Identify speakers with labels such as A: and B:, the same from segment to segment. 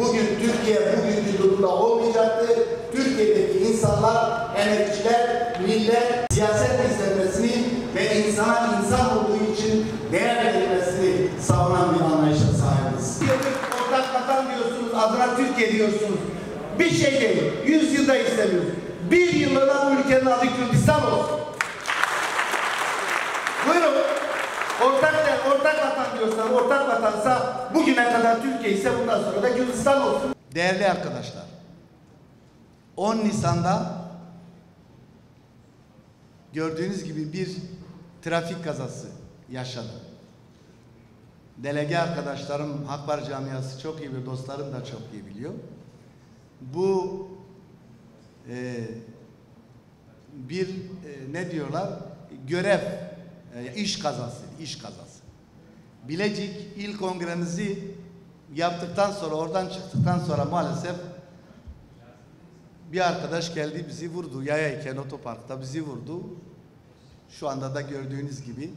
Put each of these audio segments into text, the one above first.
A: bugün Türkiye bugünkü durumda olmayacaktı. Türkiye'deki insanlar, emekçiler, millet siyaset izlenmesini ve insana insan olduğu için değer verilmesini savunan bir anlayışa sahibiz. Ortak vatan diyorsunuz, adına Türkiye diyorsunuz. Bir şey değil, 100 yılda istemiyoruz. Bir yıllığına bu ülkenin adı Kürdistan olsun. Buyurun. Ortak vatan diyorsan, ortak vatansa bugüne kadar Türkiye ise bundan sonra da Kürdistan olsun. Değerli arkadaşlar, 10 Nisan'da gördüğünüz gibi bir trafik kazası yaşadı. Delege arkadaşlarım, Hakbar camiası çok iyi ve dostlarım da çok iyi biliyor. Bu ne diyorlar? Görev, iş kazası. Bilecik İl Kongremizi yaptıktan sonra, oradan çıktıktan sonra maalesef bir arkadaş geldi bizi vurdu. Yayayken otoparkta bizi vurdu. Şu anda da gördüğünüz gibi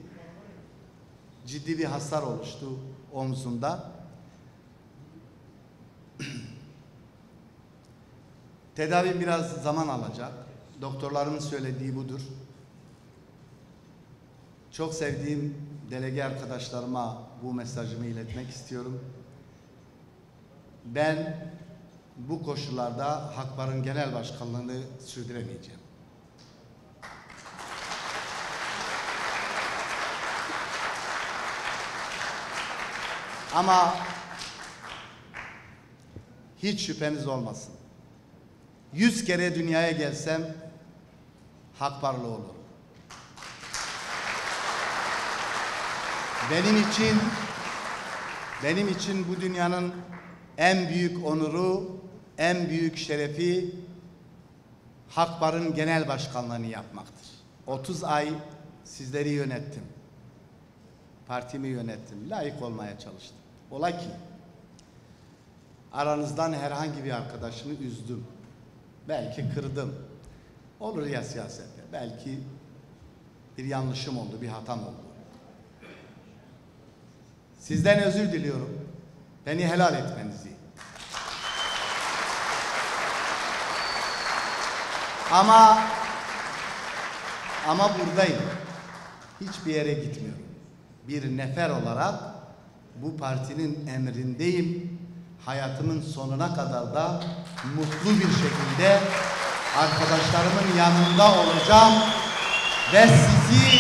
A: ciddi bir hasar oluştu omzunda. Tedavi biraz zaman alacak. Doktorların söylediği budur. Çok sevdiğim delege arkadaşlarıma bu mesajımı iletmek istiyorum. Ben bu koşullarda Hakbar'ın genel başkanlığını sürdüremeyeceğim. Ama hiç şüpheniz olmasın. 100 kere dünyaya gelsem Hakbarlı olurum. Benim için bu dünyanın en büyük onuru, en büyük şerefi Hakbar'ın genel başkanlığını yapmaktır. 30 ay sizleri yönettim. Partimi yönettim. Layık olmaya çalıştım. Ola ki aranızdan herhangi bir arkadaşını üzdüm. Belki kırdım. Olur ya siyasette. Belki bir yanlışım oldu, bir hatam oldu. Sizden özür diliyorum. Beni helal etmenizi. Ama buradayım. Hiçbir yere gitmiyorum. Bir nefer olarak bu partinin emrindeyim. Hayatımın sonuna kadar da mutlu bir şekilde arkadaşlarımın yanında olacağım ve sizi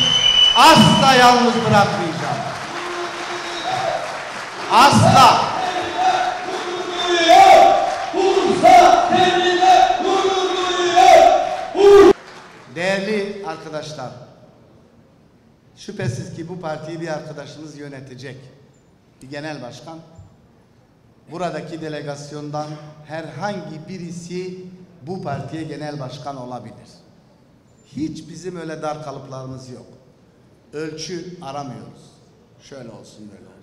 A: asla yalnız bırakmayacağım. Asla. Değerli arkadaşlar, şüphesiz ki bu partiyi bir arkadaşınız yönetecek. Bir genel başkan. Buradaki delegasyondan herhangi birisi bu partiye genel başkan olabilir. Hiç bizim öyle dar kalıplarımız yok. Ölçü aramıyoruz. Şöyle olsun, böyle olsun.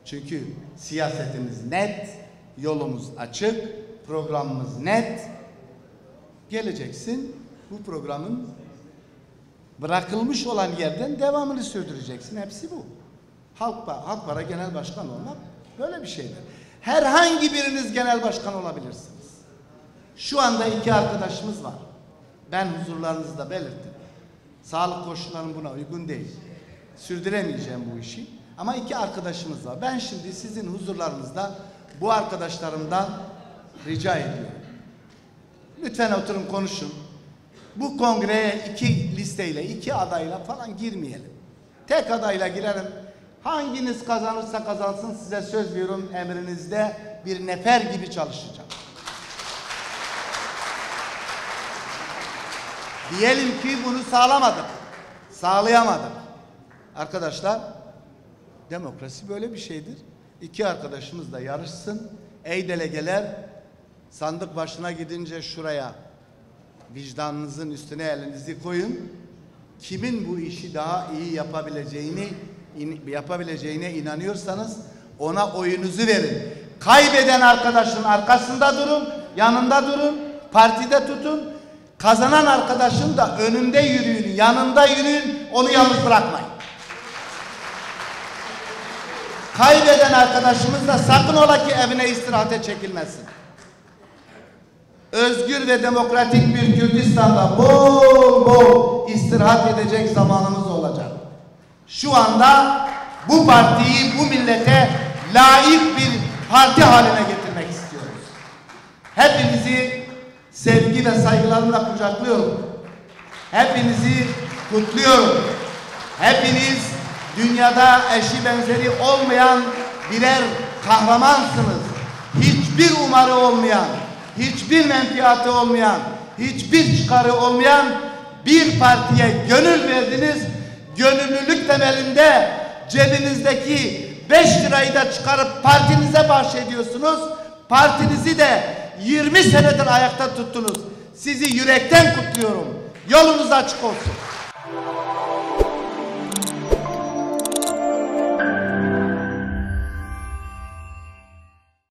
A: Çünkü siyasetimiz net, yolumuz açık, programımız net. Geleceksin, bu programın bırakılmış olan yerden devamını sürdüreceksin. Hepsi bu. Hakbar'a genel başkan olmak böyle bir şeydir. Herhangi biriniz genel başkan olabilirsiniz. Şu anda 2 arkadaşımız var. Ben huzurlarınızda belirttim. Sağlık koşullarım buna uygun değil. Sürdüremeyeceğim bu işi. Ama 2 arkadaşımız var. Ben şimdi sizin huzurlarınızda bu arkadaşlarımdan rica ediyorum. Lütfen oturun, konuşun. Bu kongreye 2 listeyle, 2 adayla falan girmeyelim. Tek adayla girelim. Hanginiz kazanırsa kazansın, size söz veriyorum, emrinizde bir nefer gibi çalışacağım. Diyelim ki bunu sağlayamadık. Arkadaşlar, demokrasi böyle bir şeydir. 2 arkadaşımız da yarışsın. Ey delegeler, sandık başına gidince şuraya vicdanınızın üstüne elinizi koyun. Kimin bu işi daha iyi yapabileceğine inanıyorsanız ona oyunuzu verin. Kaybeden arkadaşın arkasında durun, yanında durun, partide tutun. Kazanan arkadaşın da önünde yürüyün, yanında yürüyün, onu yalnız bırakmayın. kaybeden arkadaşımız da sakın ola ki evine istirahate çekilmesin. Özgür ve demokratik bir Kürdistan'da bol bol istirahat edecek zamanımız olacak. Şu anda bu partiyi bu millete layık bir parti haline getirmek istiyoruz. Hepinizi sevgi ve saygılarımla kucaklıyorum. Hepinizi kutluyorum. Hepiniz dünyada eşi benzeri olmayan birer kahramansınız. Hiçbir umarı olmayan, hiçbir menfaati olmayan, hiçbir çıkarı olmayan bir partiye gönül verdiniz. Gönüllülük temelinde cebinizdeki 5 lirayı da çıkarıp partinize bahşediyorsunuz. Partinizi de 20 senedir ayakta tuttunuz. Sizi yürekten kutluyorum. Yolunuz açık olsun.